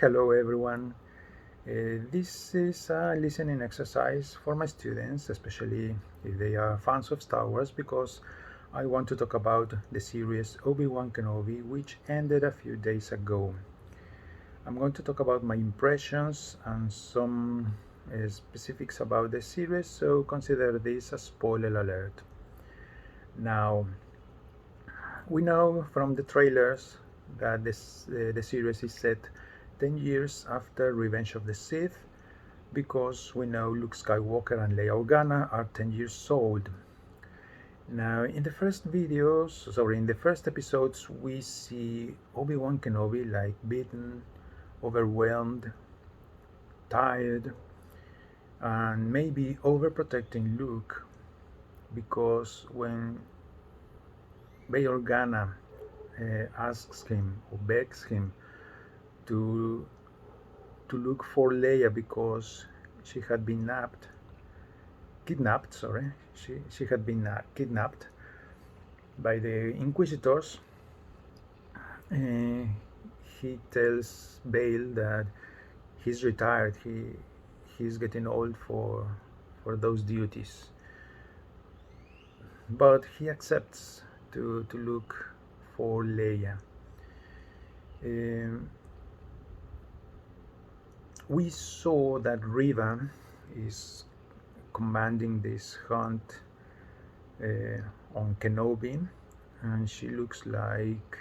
Hello everyone. This is a listening exercise for my students, especially if they are fans of Star Wars, because I want to talk about the series Obi-Wan Kenobi, which ended a few days ago. I'm going to talk about my impressions and some specifics about the series, so consider this a spoiler alert. Now, we know from the trailers that the series is set 10 years after Revenge of the Sith, because we know Luke Skywalker and Leia Organa are 10 years old. Now, in the first episodes, we see Obi-Wan Kenobi like beaten, overwhelmed, tired, and maybe overprotecting Luke, because when Leia Organa asks him or begs him to look for Leia because she had been kidnapped. She had been kidnapped by the Inquisitors. He tells Bale that he's retired. He's getting old for those duties, but he accepts to look for Leia. We saw that Riva is commanding this hunt on Kenobi, and she looks like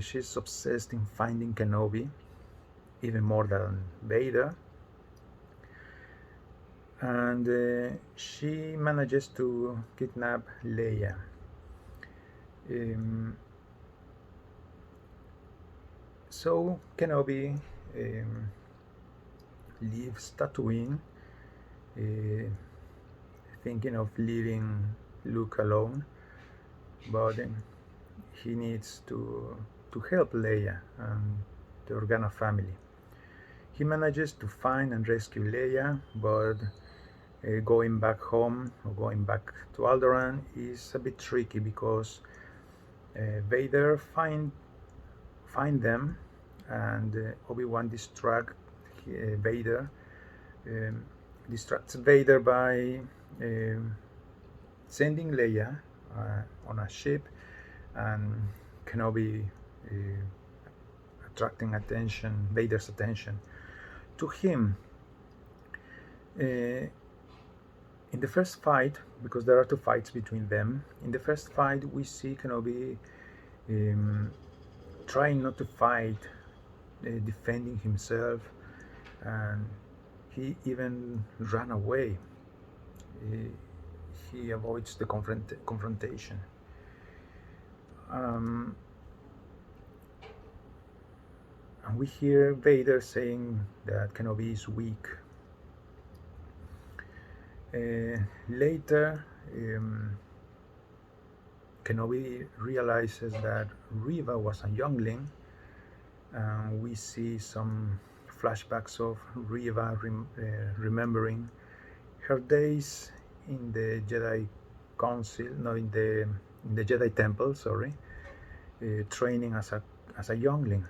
she's obsessed in finding Kenobi, even more than Vader. And she manages to kidnap Leia. So Kenobi leaves Tatooine, thinking of leaving Luke alone, but he needs to help Leia and the Organa family. He manages to find and rescue Leia, but going back home or going back to Alderaan is a bit tricky, because Vader find them, and Obi-Wan distracts Vader by sending Leia on a ship, and Kenobi attracting Vader's attention to him. In the first fight, because there are two fights between them, in the first fight we see Kenobi trying not to fight, defending himself, and he even ran away. He avoids the confrontation. And we hear Vader saying that Kenobi is weak. Later, Kenobi realizes that Riva was a youngling, and we see some flashbacks of Riva remembering her days in the Jedi Council, no, in the Jedi Temple, training as a youngling.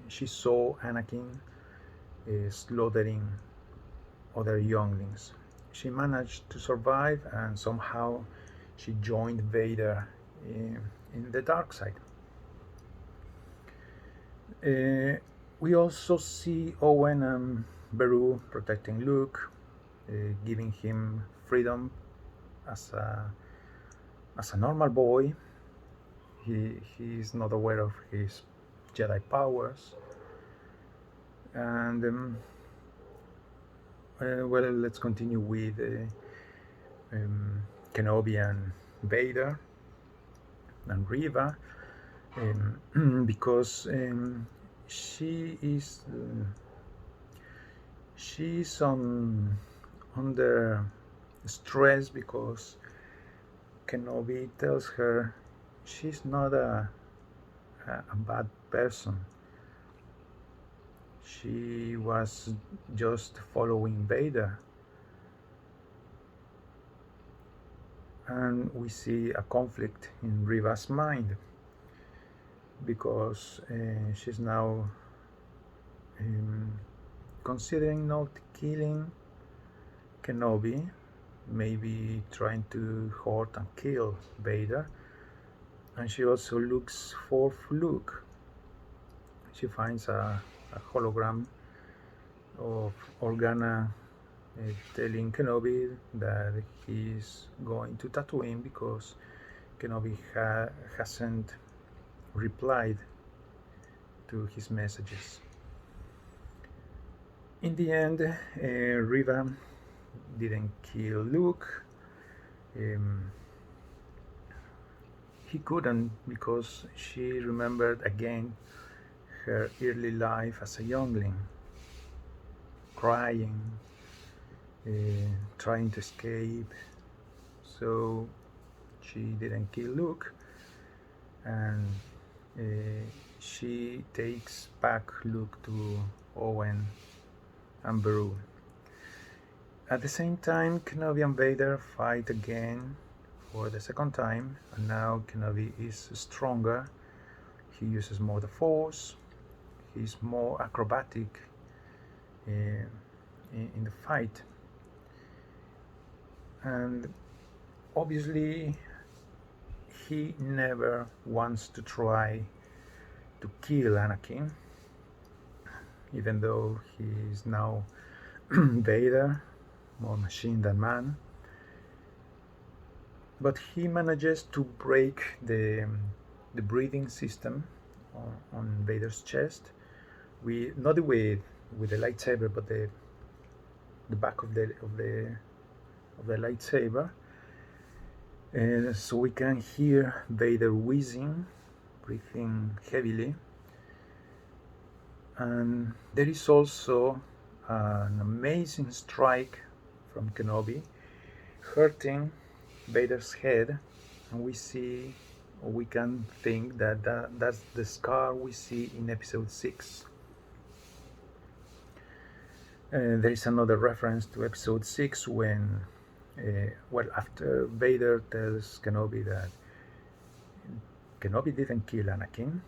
She saw Anakin slaughtering other younglings. She managed to survive, and somehow she joined Vader in the dark side. We also see Owen and Beru protecting Luke, giving him freedom as a normal boy. He is not aware of his Jedi powers. And well, let's continue with Kenobi and Vader and Riva, because she's under stress, because Kenobi tells her she's not a bad person. She was just following Vader. And we see a conflict in Riva's mind. because she's now considering not killing Kenobi, maybe trying to hurt and kill Vader. And she also looks for Luke. She finds a hologram of Organa telling Kenobi that he's going to Tatooine because Kenobi hasn't replied to his messages. In the end, Riva didn't kill Luke. He couldn't because she remembered again her early life as a youngling, crying, trying to escape. So she didn't kill Luke, and she takes back Luke to Owen and Beru. At the same time, Kenobi and Vader fight again for the second time, and now Kenobi is stronger. He uses more the Force. He's more acrobatic in the fight, and obviously he never wants to try to kill Anakin, even though he is now Vader, more machine than man. But he manages to break the breathing system on Vader's chest, not with the lightsaber, but the back of the lightsaber, so we can hear Vader wheezing, breathing heavily. And there is also an amazing strike from Kenobi, hurting Vader's head, and we can think that's the scar we see in episode 6. There is another reference to episode 6 when, after Vader tells Kenobi that Kenobi didn't kill Anakin,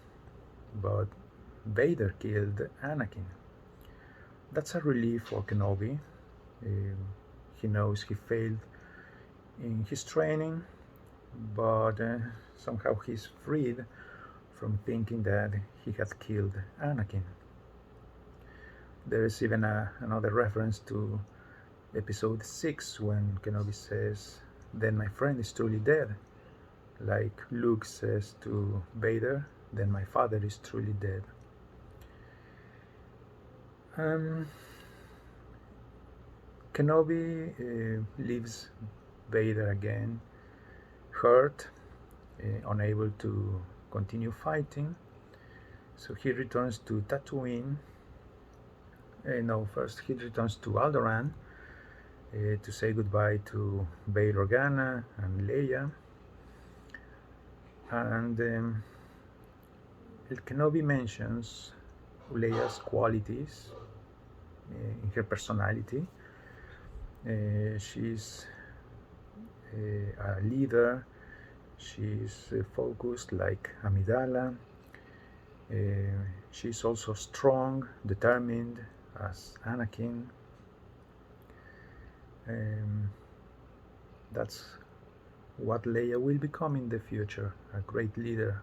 but Vader killed Anakin. That's a relief for Kenobi. He knows he failed in his training, but somehow he's freed from thinking that he had killed Anakin. There is even another reference to episode 6 when Kenobi says, "Then my friend is truly dead," like Luke says to Vader, "Then my father is truly dead." Kenobi leaves Vader again, hurt, unable to continue fighting. So he returns to Tatooine. First he returns to Alderaan to say goodbye to Bail Organa and Leia. And Kenobi mentions Leia's qualities in her personality. She's a leader. She's focused like Amidala. She's also strong, determined as Anakin. That's what Leia will become in the future, a great leader,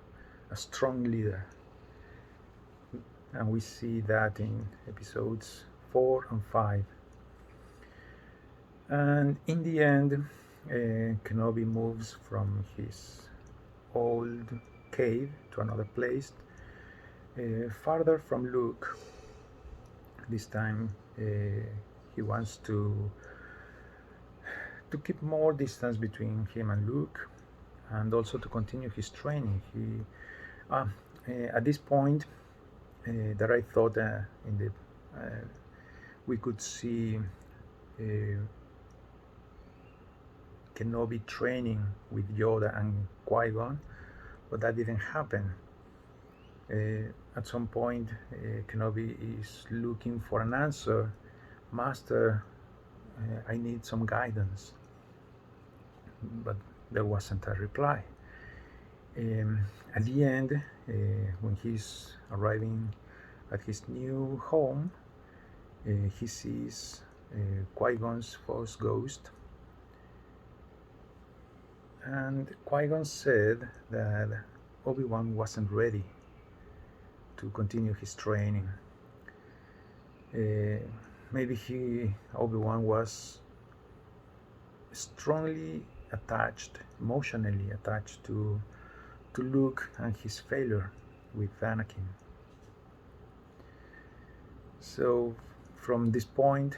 a strong leader. And we see that in episodes 4 and 5. And in the end, Kenobi moves from his old cave to another place, farther from Luke. This time he wants to keep more distance between him and Luke, and also to continue his training. At this point, that I thought we could see Kenobi training with Yoda and Qui-Gon, but that didn't happen. At some point, Kenobi is looking for an answer. "Master, I need some guidance." But there wasn't a reply. Um, at the end, when he's arriving at his new home, he sees Qui-Gon's Force Ghost, and Qui-Gon said that Obi-Wan wasn't ready to continue his training. Uh, maybe Obi-Wan was strongly attached, emotionally attached to Luke and his failure with Anakin. So from this point,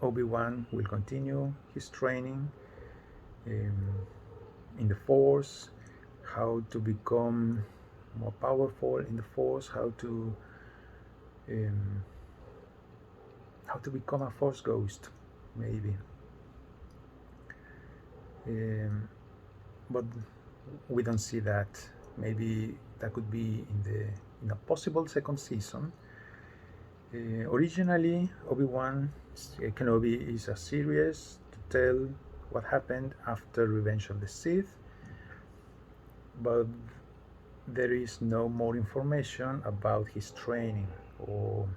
Obi-Wan will continue his training in the Force, how to become more powerful in the Force, um, how to become a Force ghost, maybe. But we don't see that. Maybe that could be in a possible second season. Originally, Obi-Wan Kenobi is a series to tell what happened after Revenge of the Sith, but there is no more information about his training or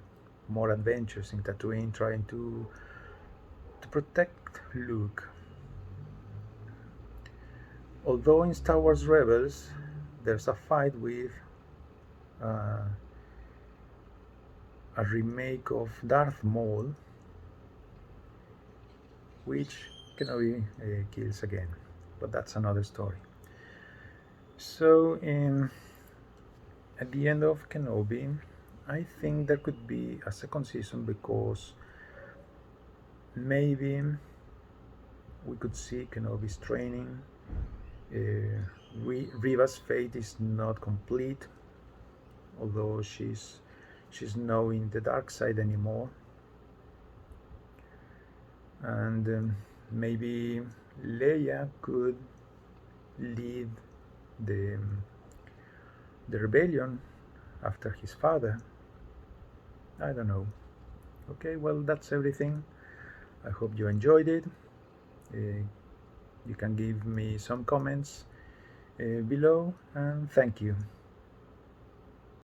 more adventures in Tatooine trying to protect Luke. Although in Star Wars Rebels there's a fight with a remake of Darth Maul, which Kenobi kills again, but that's another story. So at the end of Kenobi, I think there could be a second season, because maybe we could see Kenobi's training. Riva's fate is not complete, although she's not in the dark side anymore, and maybe Leia could lead the rebellion after his father. I don't know. Okay, well, that's everything. I hope you enjoyed it. You can give me some comments below, and thank you.